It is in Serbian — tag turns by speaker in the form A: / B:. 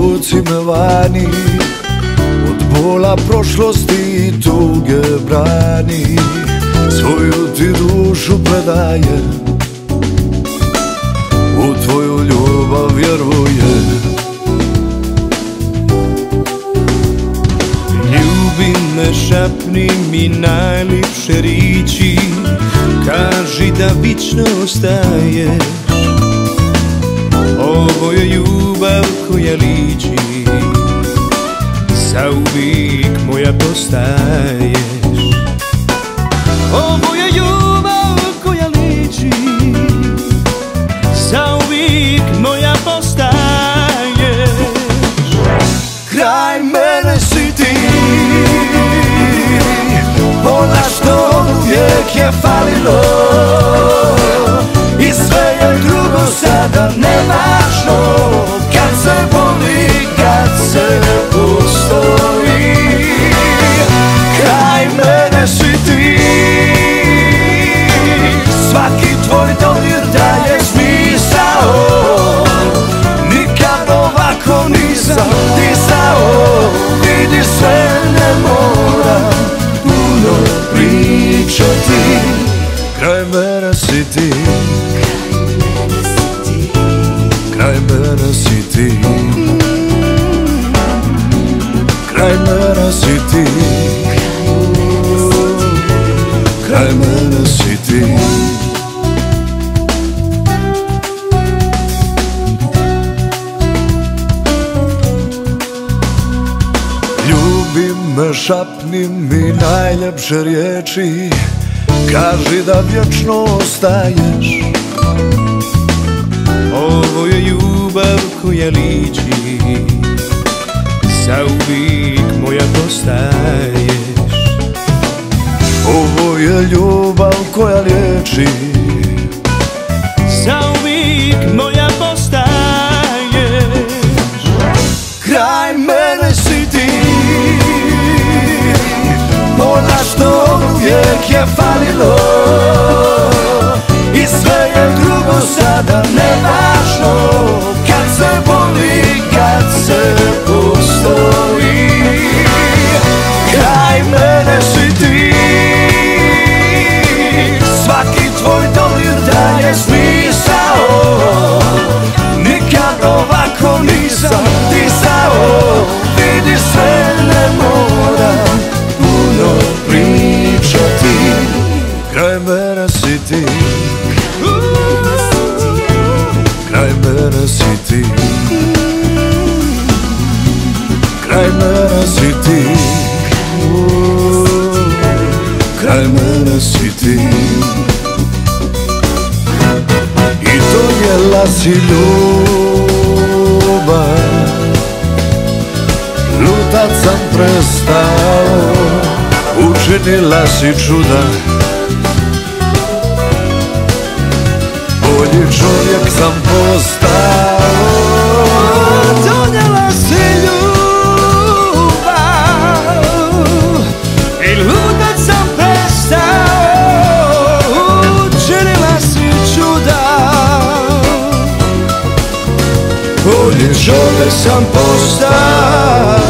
A: ruci me vani, od bola prošlosti i tuge brani. Svoju ti dušu predajem, u tvoju ljubav vjerujem.
B: Ljubi me, šapni mi najlipše riči, kaži da vično ostaješ. Ovo je ljubav koja liči, zauvijek moja postaješ. Ovo je ljubav koja liči, zauvijek moja postaješ.
A: Kraj mene si ti, ona što uvijek je falilo, i sve je drugo sada nevažno. Kad se voli, kad se postoji, kraj mene si ti. Svaki tvoj dodir daje smisao, nikad ovako nisam disao. Vidi, sve ne moram puno pričati, kraj mene si ti. Kraj mene si ti, kraj mene si ti, kraj mene si ti. Ljubi me, šapni mi najljepše riječi, kaži da vječno ostaješ.
B: Ovo je ljubav koja liči, zauvijek moja postaješ.
A: Ovo je ljubav koja liječi,
B: zauvijek moja postaješ.
A: kraj mene si ti, ona što uvijek je falilo, i sve je drugo sada nevažno. Kad se voli, kad se postoji, kraj mene si ti. Svaki tvoj dodir daje smisao, nikad ovako nisam disao. Vidi, sve ne moram puno pričati, kraj mene si ti. Kraj mene si ti, kraj mene si ti, kraj mene si ti. I donijela si ljubav, lutat sam prestao, učinila si čuda. Bolji čovjek sam postao.
B: Donijela si ljubav i lutat sam prestao, učinila si čuda. Bolji čovjek sam postao.